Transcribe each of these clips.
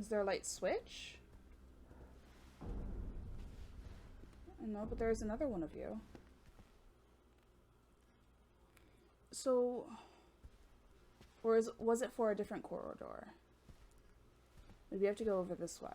Is there a light switch? No, but there's another one of you. So, or was it for a different corridor? Maybe I have to go over this way.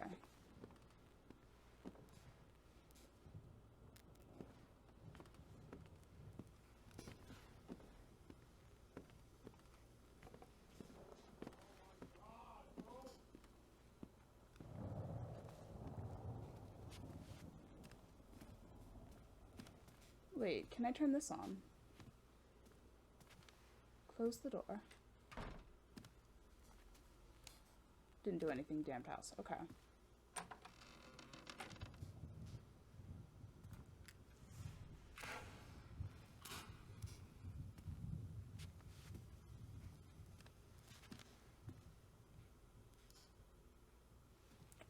Wait, can I turn this on? Close the door. Didn't do anything, damned house. Okay.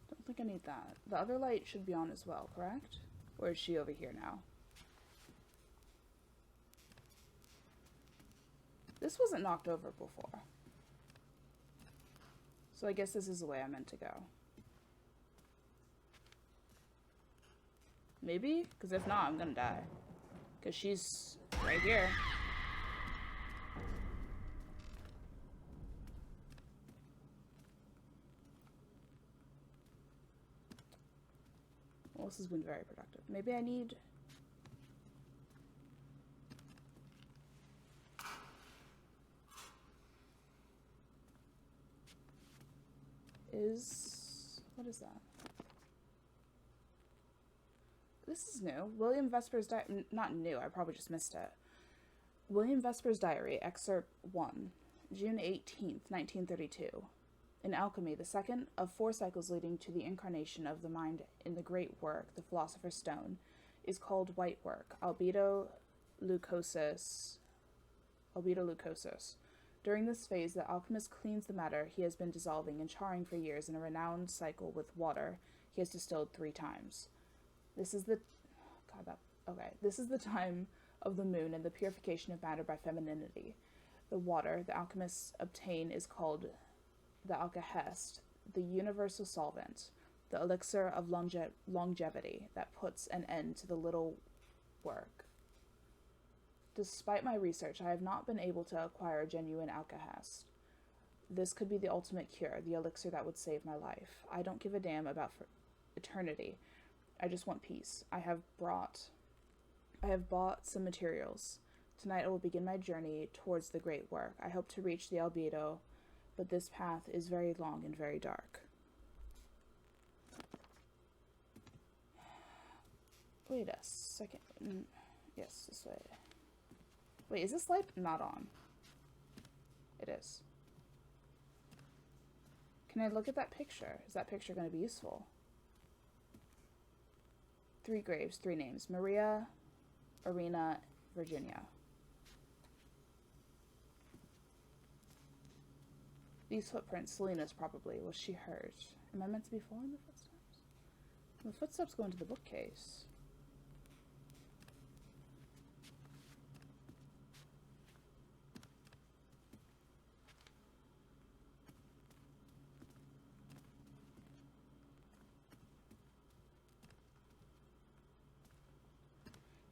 Don't think I need that. The other light should be on as well, correct? Or is she over here now? This wasn't knocked over before. So I guess this is the way I meant to go. Maybe? Because if not, I'm gonna die. Because she's right here. Well, this has been very productive. Maybe I need... What is that? This is new. William Vesper's diary. Not new, I probably just missed it. William Vesper's diary, excerpt 1, June 18th, 1932. In alchemy, the second of 4 cycles leading to the incarnation of the mind in the great work, the Philosopher's Stone, is called white work, albedo leucosis. During this phase, the alchemist cleans the matter he has been dissolving and charring for years in a renowned cycle with water he has distilled 3 times. This is the time of the moon and the purification of matter by femininity. The water the alchemists obtain is called the alkahest, the universal solvent, the elixir of longevity that puts an end to the little work. Despite my research, I have not been able to acquire a genuine alkahest. This could be the ultimate cure, the elixir that would save my life. I don't give a damn about eternity. I just want peace. I have bought some materials. Tonight I will begin my journey towards the great work. I hope to reach the albedo, but this path is very long and very dark. Wait a second. Yes, this way. Wait, is this light not on? It is. Can I look at that picture? Is that picture going to be useful? 3 graves, 3 names. Maria, Irina, Virginia. These footprints, Selena's probably. Was she hurt? Am I meant to be following the footsteps? The footsteps go into the bookcase.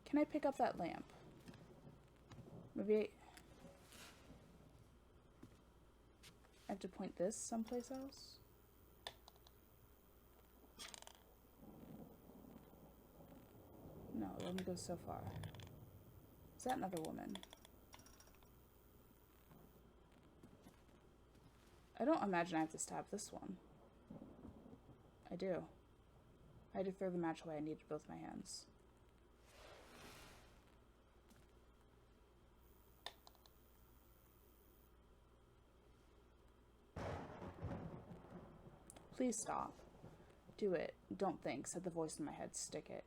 Can I pick up that lamp? Maybe I have to point this someplace else? No, it only goes so far. Is that another woman? I don't imagine I have to stab this one. I do. I had to throw the match away. I needed both my hands. Please stop. Do it. Don't think, said the voice in my head. Stick it.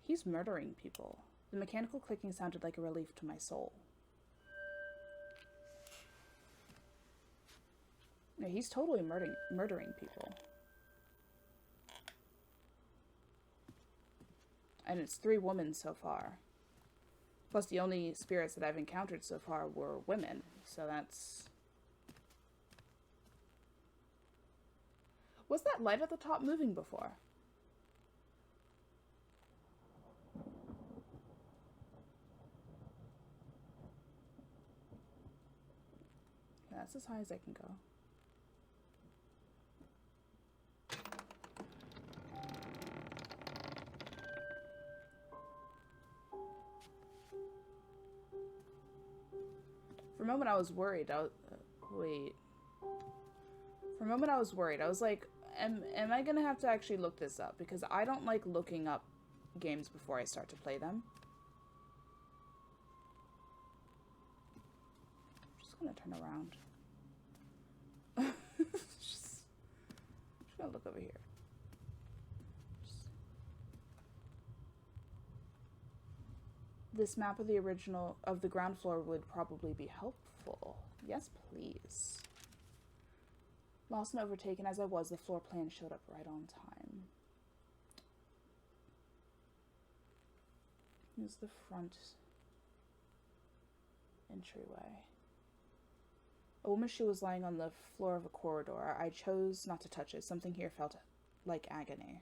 He's murdering people. The mechanical clicking sounded like a relief to my soul. No, he's totally murdering people. And it's 3 women so far. Plus the only spirits that I've encountered so far were women. So that's... Was that light at the top moving before? Yeah, that's as high as I can go. For a moment I was worried. Wait. For a moment I was worried. I was like, am I gonna have to actually look this up? Because I don't like looking up games before I start to play them. I'm just gonna turn around. just gonna look over here. This map of the original of the ground floor would probably be helpful. Yes, please. Lost and overtaken as I was, the floor plan showed up right on time. Here's the front entryway. A woman's shoe was lying on the floor of a corridor. I chose not to touch it. Something here felt like agony.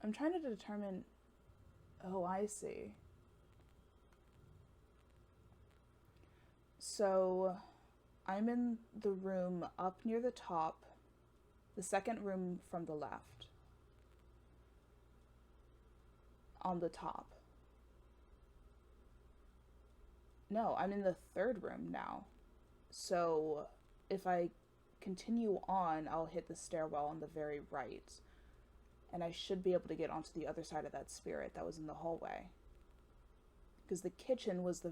I'm trying to determine... Oh, I see. So, I'm in the room up near the top, the second room from the left. On the top. No, I'm in the third room now. So, if I continue on, I'll hit the stairwell on the very right. And I should be able to get onto the other side of that spirit that was in the hallway. Because the kitchen was the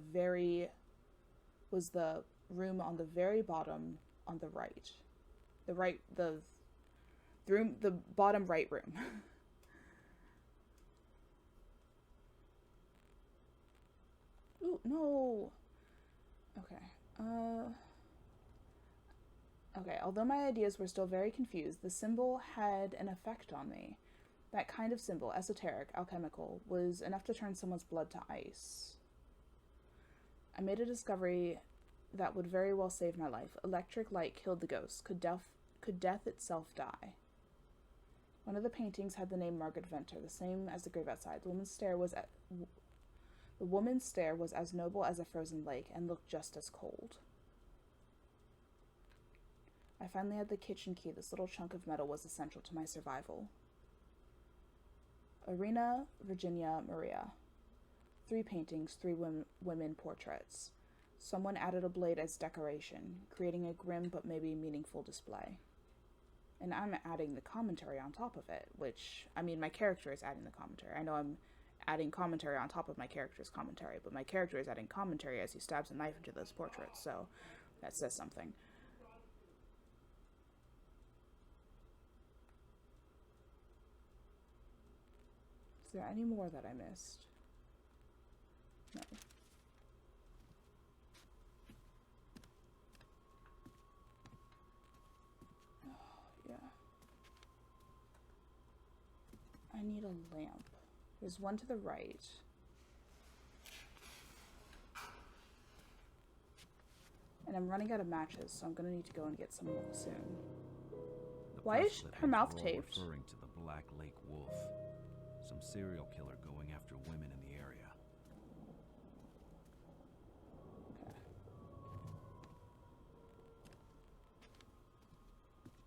room on the very bottom on the right. The bottom right room. Ooh, no. Okay. Okay, although my ideas were still very confused, the symbol had an effect on me. That kind of symbol, esoteric, alchemical, was enough to turn someone's blood to ice. I made a discovery that would very well save my life. Electric light killed the ghost. Could death itself die? One of the paintings had the name Margaret Venter, the same as the grave outside. The woman's stare was as noble as a frozen lake and looked just as cold. I finally had the kitchen key. This little chunk of metal was essential to my survival. Irina, Virginia, Maria. 3 paintings, 3 women portraits. Someone added a blade as decoration, creating a grim but maybe meaningful display. And I'm adding the commentary on top of it, which, I mean, my character is adding the commentary. I know I'm adding commentary on top of my character's commentary, but my character is adding commentary as he stabs a knife into those portraits, so that says something. Is there any more that I missed? No. Oh, yeah. I need a lamp. There's one to the right. And I'm running out of matches, so I'm gonna need to go and get some more soon. Why is her mouth taped? Referring to the Black Lake Wolf. Some serial killer going after women in the area. Okay.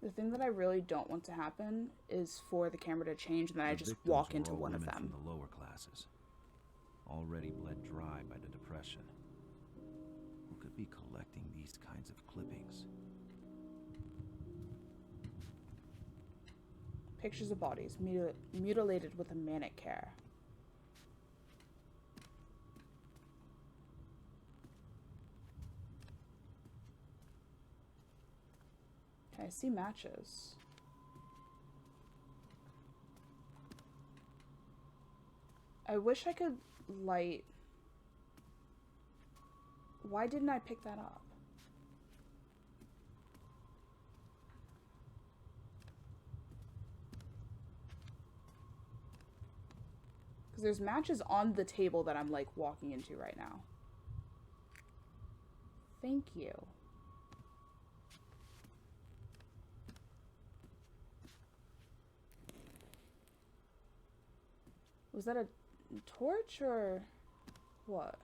The thing that I really don't want to happen is for the camera to change and then I just walk into one of them. From the lower classes, already bled dry by the depression. Who could be collecting these kinds of clippings? Pictures of bodies, mutilated with a manic care. Okay, I see matches. I wish I could light... Why didn't I pick that up? Because there's matches on the table that I'm like walking into right now. Thank you. Was that a torch or what?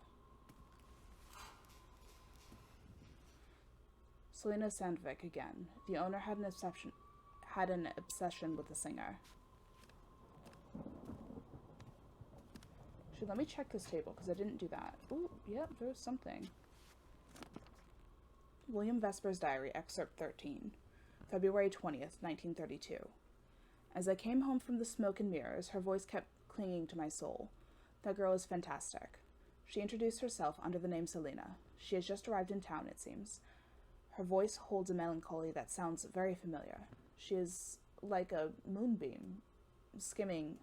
Selena Sandvik again. The owner had an obsession with the singer. Let me check this table, because I didn't do that. Oh, yep, there's something. William Vesper's Diary, Excerpt 13. February 20th, 1932. As I came home from the smoke and mirrors, her voice kept clinging to my soul. That girl is fantastic. She introduced herself under the name Selena. She has just arrived in town, it seems. Her voice holds a melancholy that sounds very familiar. She is like a moonbeam, skimming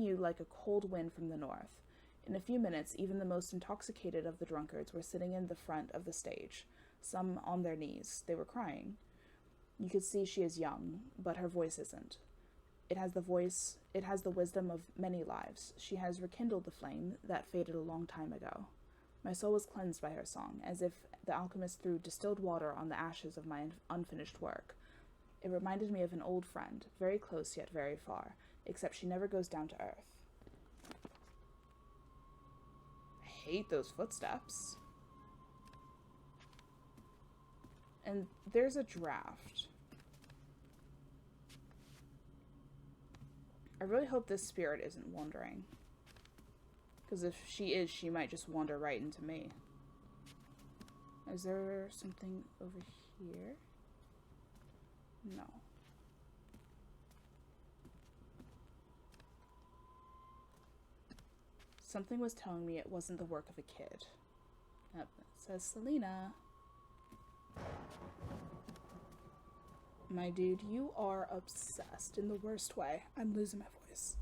you like a cold wind from the north. In a few minutes, even the most intoxicated of the drunkards were sitting in the front of the stage, some on their knees. They were crying. You could see she is young, but her voice isn't. It has the wisdom of many lives. She has rekindled the flame that faded a long time ago. My soul was cleansed by her song, as if the alchemist threw distilled water on the ashes of my unfinished work. It reminded me of an old friend, very close yet very far, except she never goes down to earth. I hate those footsteps. And there's a draft. I really hope this spirit isn't wandering. Because if she is, she might just wander right into me. Is there something over here? No. Something was telling me it wasn't the work of a kid. Yep, it says Selena. My dude, you are obsessed in the worst way. I'm losing my voice.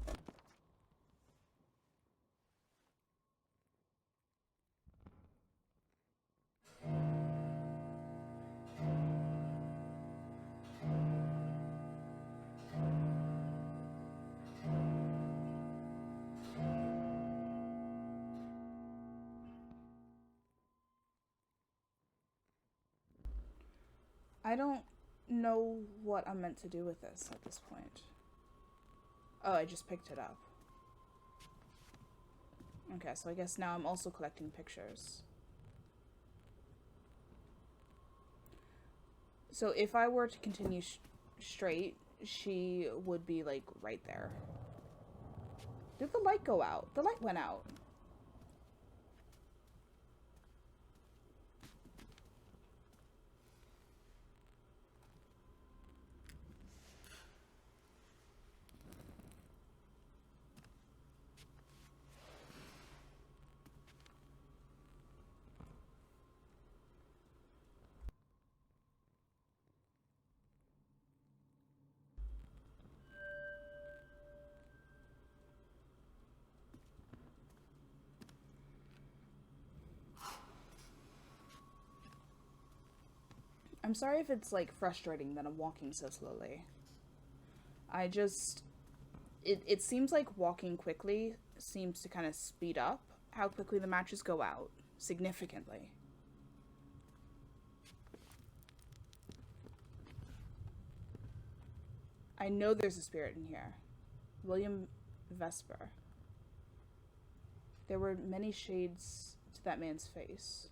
I don't know what I'm meant to do with this at this point. Oh, I just picked it up. Okay, so I guess now I'm also collecting pictures. So if I were to continue straight, she would be, like, right there. Did the light go out? The light went out. I'm sorry if it's, like, frustrating that I'm walking so slowly. It seems like walking quickly seems to kind of speed up how quickly the matches go out, significantly. I know there's a spirit in here. William Vesper. There were many shades to that man's face.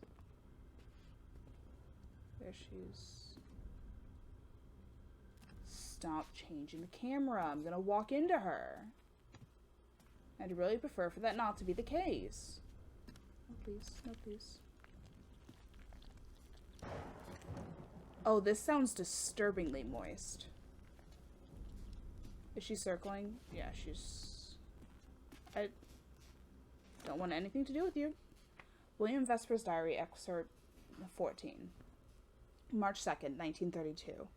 There she is. Stop changing the camera. I'm gonna walk into her. I'd really prefer for that not to be the case. No, please. No, please. Oh, this sounds disturbingly moist. Is she circling? Yeah, she's... I don't want anything to do with you. William Vesper's Diary, Excerpt 14. March 2nd, 1932.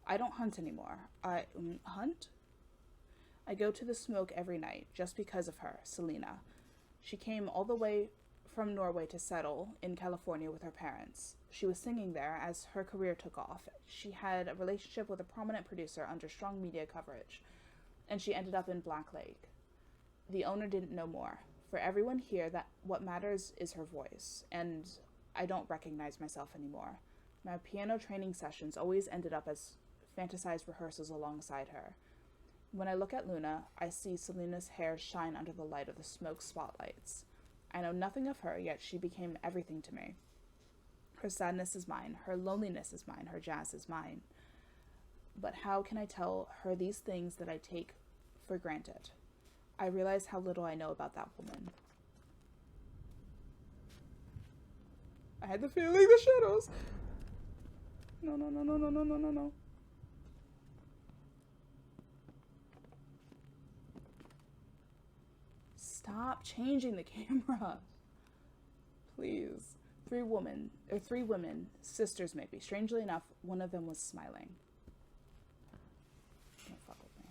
I don't hunt anymore. Hunt? I go to the smoke every night, just because of her, Selena. She came all the way from Norway to settle in California with her parents. She was singing there as her career took off. She had a relationship with a prominent producer under strong media coverage, and she ended up in Black Lake. The owner didn't know more. For everyone here, that what matters is her voice, and I don't recognize myself anymore. My piano training sessions always ended up as fantasized rehearsals alongside her. When I look at Luna, I see Selena's hair shine under the light of the smoke spotlights. I know nothing of her, yet she became everything to me. Her sadness is mine, her loneliness is mine, her jazz is mine. But how can I tell her these things that I take for granted? I realize how little I know about that woman. I had the feeling the shadows. No, no, no, no, no, no, no, no, no. Stop changing the camera. Please. Three women, sisters maybe. Strangely enough, one of them was smiling. Don't fuck with me.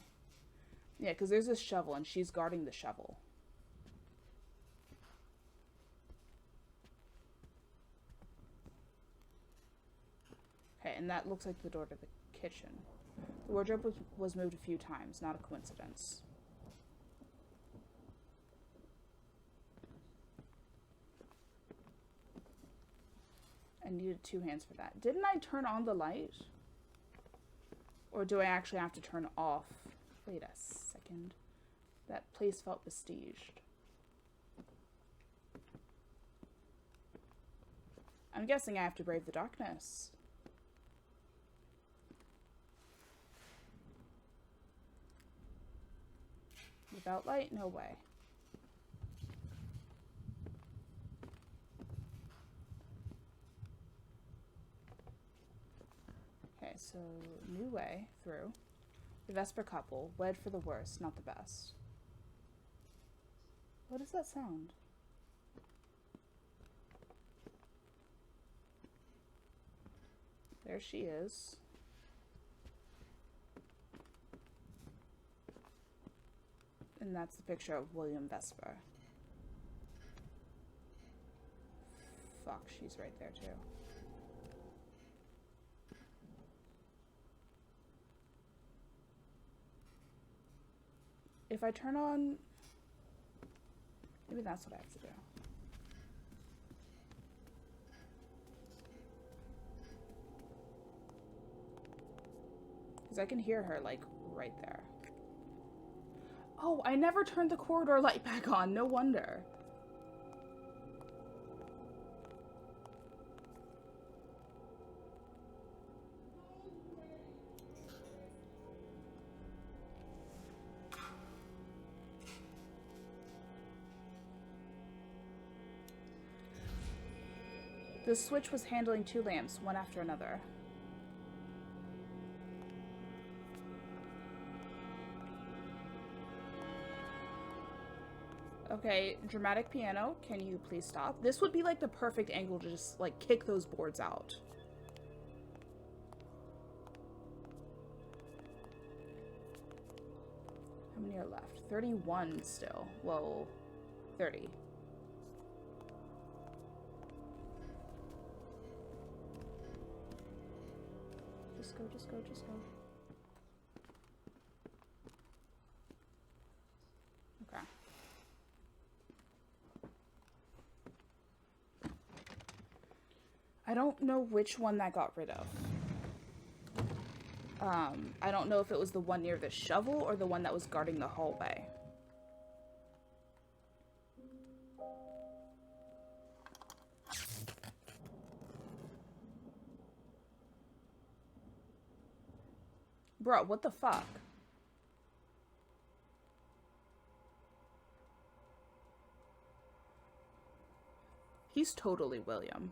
Yeah, because there's this shovel and she's guarding the shovel. Okay, and that looks like the door to the kitchen. The wardrobe was moved a few times, not a coincidence. I needed 2 hands for that. Didn't I turn on the light? Or do I actually have to turn off? Wait a second. That place felt besieged. I'm guessing I have to brave the darkness. Without light? No way. Okay, so new way through. The Vesper couple, wed for the worst, not the best. What does that sound? There she is. And that's the picture of William Vesper. Fuck, she's right there too. If I turn on... Maybe that's what I have to do. Because I can hear her, like, right there. Oh, I never turned the corridor light back on. No wonder. The switch was handling 2 lamps, one after another. Okay, dramatic piano, can you please stop? This would be like the perfect angle to just, like, kick those boards out. How many are left? 31 still. Whoa. 30. Just go, just go, just go. Okay. I don't know which one that got rid of. I don't know if it was the one near the shovel or the one that was guarding the hallway. Bro, what the fuck? He's totally William.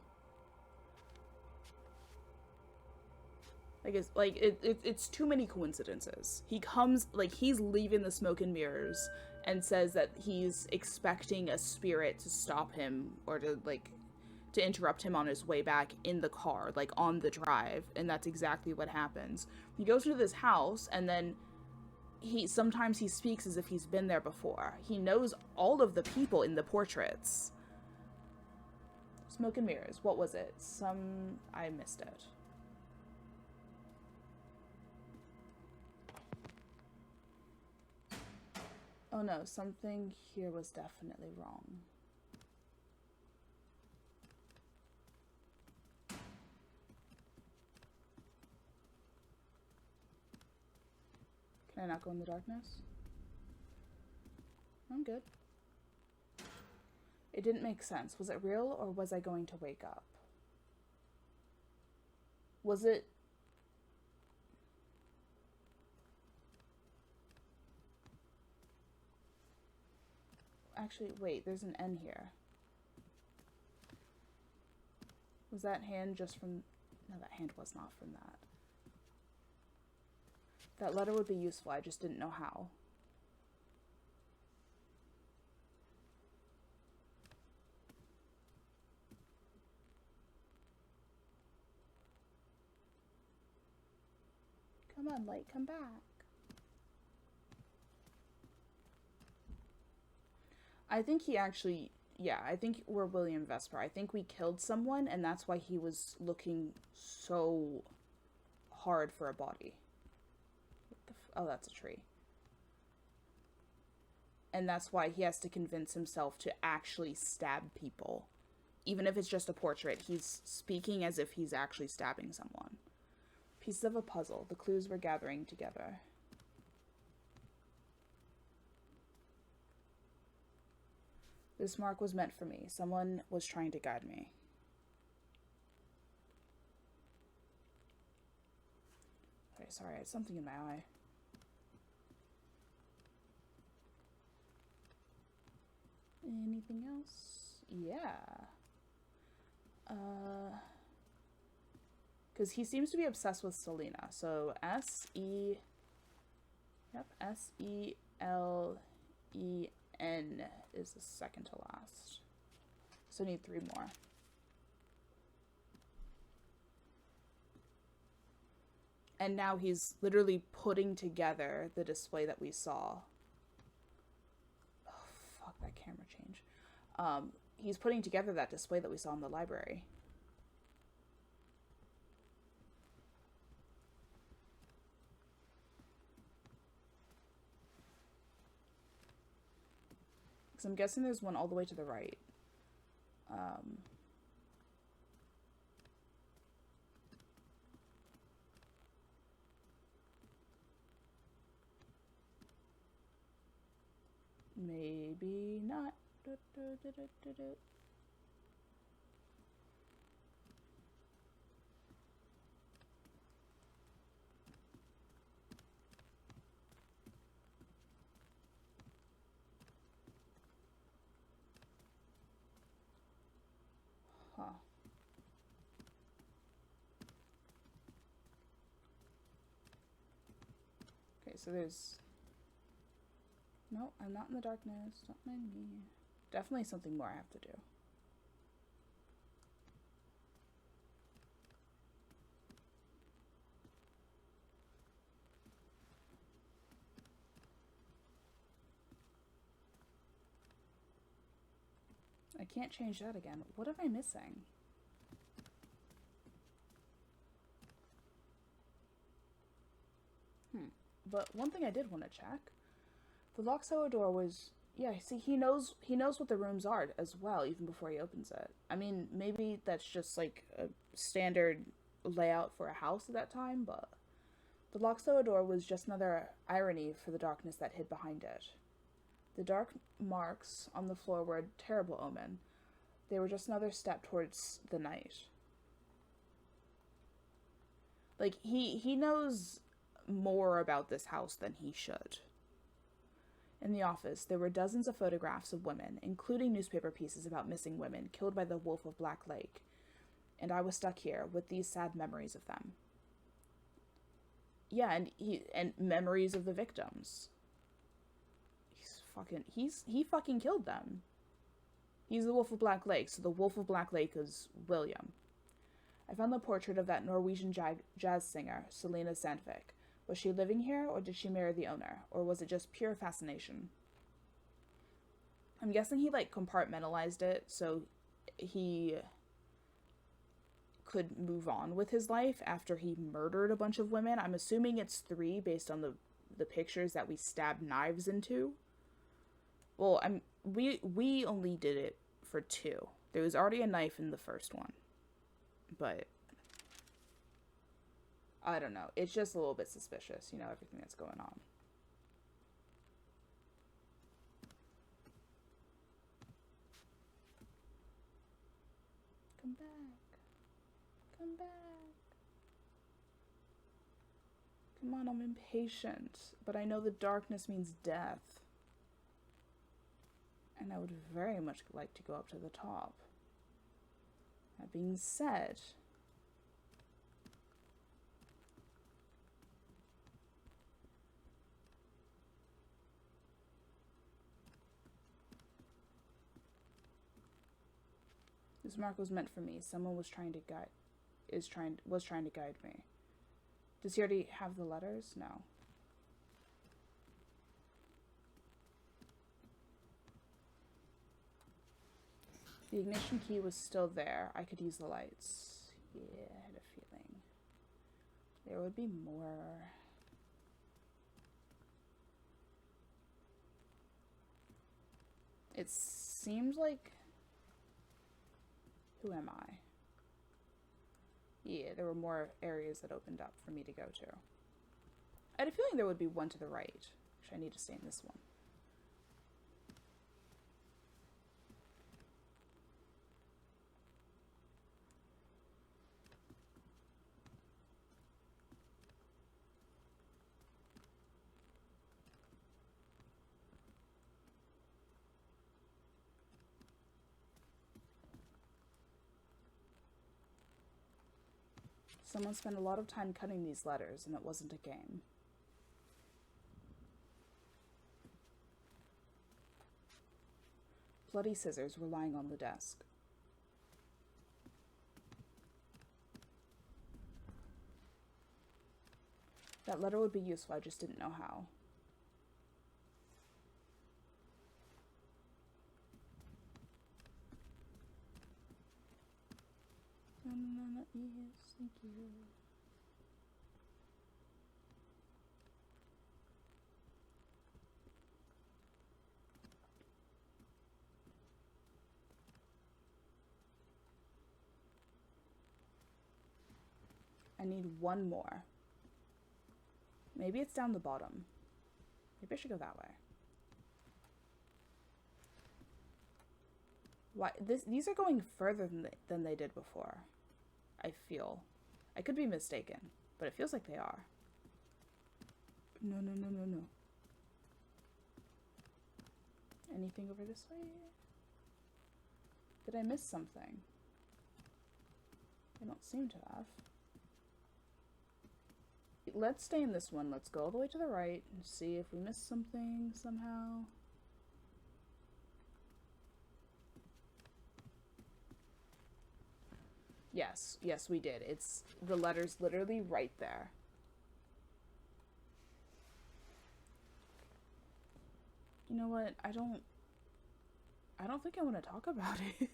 It's too many coincidences. He comes, like, he's leaving the smoke and mirrors and says that he's expecting a spirit to stop him or to, like, to interrupt him on his way back in the car, like, on the drive, and that's exactly what happens. He goes into this house, and then sometimes he speaks as if he's been there before. He knows all of the people in the portraits. Smoke and mirrors, what was it? I missed it. Oh no, something here was definitely wrong. Can I not go in the darkness? I'm good. It didn't make sense. Was it real, or was I going to wake up? Was it... Actually, wait, there's an N here. Was that hand just from... No, that hand was not from that. That letter would be useful, I just didn't know how. Come on, light, come back. I think he actually... Yeah, I think we're William Vesper. I think we killed someone, and that's why he was looking so hard for a body. What the oh, that's a tree. And that's why he has to convince himself to actually stab people. Even if it's just a portrait, he's speaking as if he's actually stabbing someone. Pieces of a puzzle. The clues were gathering together. This mark was meant for me. Someone was trying to guide me. Okay, sorry, I had something in my eye. Anything else? Yeah. Because he seems to be obsessed with Selena. So S-E... Yep, S-E-L-E-N is the second to last. So I need 3 more. And now he's literally putting together the display that we saw. Oh, fuck, that camera change. He's putting together that display that we saw in the library. Because I'm guessing there's one all the way to the right. Maybe not. Huh. Okay, so there's... No, I'm not in the darkness. Don't mind me. Definitely something more I have to do. I can't change that again. What am I missing? But one thing I did want to check. The lock cellar door was... Yeah, see, he knows what the rooms are as well, even before he opens it. I mean, maybe that's just like a standard layout for a house at that time, but... The lock cellar door was just another irony for the darkness that hid behind it. The dark marks on the floor were a terrible omen. They were just another step towards the night. Like, he knows more about this house than he should. In the office, there were dozens of photographs of women, including newspaper pieces about missing women killed by the Wolf of Black Lake. And I was stuck here with these sad memories of them. Yeah, and memories of the victims. He fucking killed them. He's the Wolf of Black Lake, so the Wolf of Black Lake is William. I found the portrait of that Norwegian jazz singer, Selena Sandvik. Was she living here, or did she marry the owner? Or was it just pure fascination? I'm guessing he, like, compartmentalized it so he could move on with his life after he murdered a bunch of women. I'm assuming it's 3 based on the pictures that we stabbed knives into. Well, we only did it for 2. There was already a knife in the first one. But I don't know. It's just a little bit suspicious, you know, everything that's going on. Come back. Come on, I'm impatient. But I know the darkness means death. And I would very much like to go up to the top. That being said, this mark was meant for me. Someone was trying to guide me. Does he already have the letters? No. The ignition key was still there. I could use the lights. Yeah, I had a feeling. There would be more. It seems like... Who am I? Yeah, there were more areas that opened up for me to go to. I had a feeling there would be one to the right. Actually, I need to stay in this one. Someone spent a lot of time cutting these letters, and it wasn't a game. Bloody scissors were lying on the desk. That letter would be useful, I just didn't know how. Yes, thank you. I need one more. Maybe it's down the bottom. Maybe I should go that way. Why? These are going further than they did before. I feel. I could be mistaken, but it feels like they are. No. Anything over this way? Did I miss something? I don't seem to have. Let's stay in this one. Let's go all the way to the right and see if we missed something somehow. Yes, we did. It's the letter's literally right there. You know what? I don't think I want to talk about it.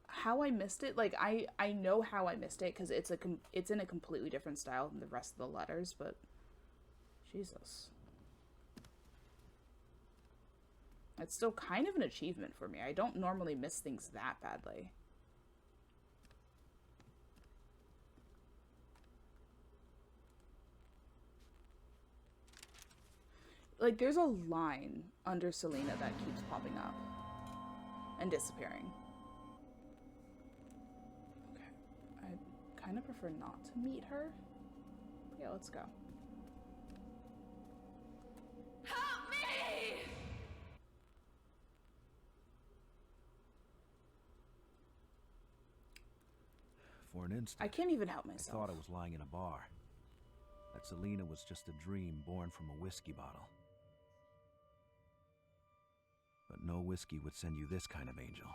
How I missed it, like I know how I missed it because it's in a completely different style than the rest of the letters, but Jesus. It's still kind of an achievement for me. I don't normally miss things that badly. Like, there's a line under Selena that keeps popping up and disappearing. Okay. I kind of prefer not to meet her. Yeah, let's go. Help me! For an instant, I can't even help I myself. thought I was lying in a bar. That Selena was just a dream born from a whiskey bottle. But no whiskey would send you this kind of angel.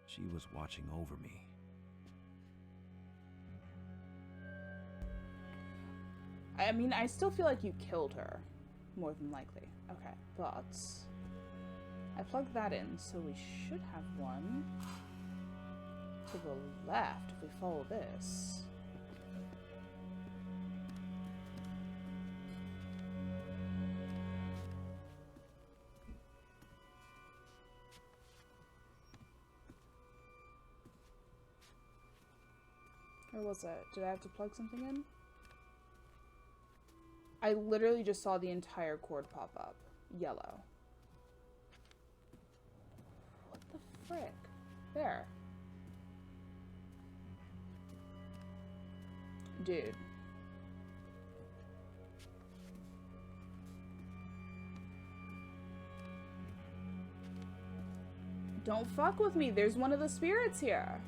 She was watching over me. I mean, I still feel like you killed her, more than likely. Okay, but I plugged that in, so we should have one to the left if we follow this. Or was it? Did I have to plug something in? I literally just saw the entire cord pop up. Yellow. What the frick? There. Dude. Don't fuck with me. There's one of the spirits here.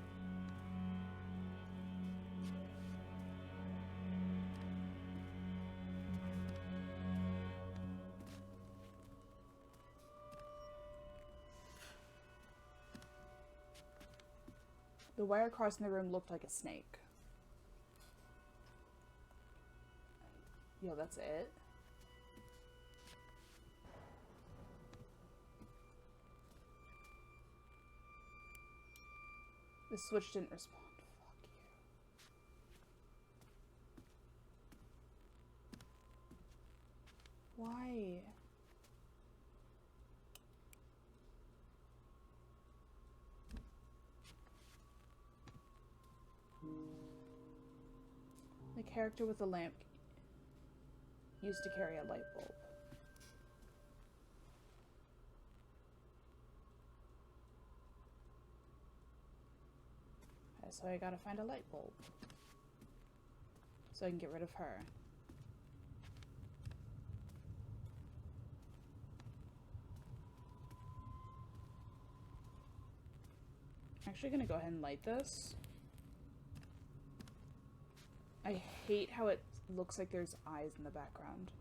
The wire crossing the room looked like a snake. Yo, that's it? The switch didn't respond. Fuck you. Why? The character with the lamp used to carry a light bulb. Okay, so I gotta find a light bulb. So I can get rid of her. I'm actually gonna go ahead and light this. I hate how it looks like there's eyes in the background.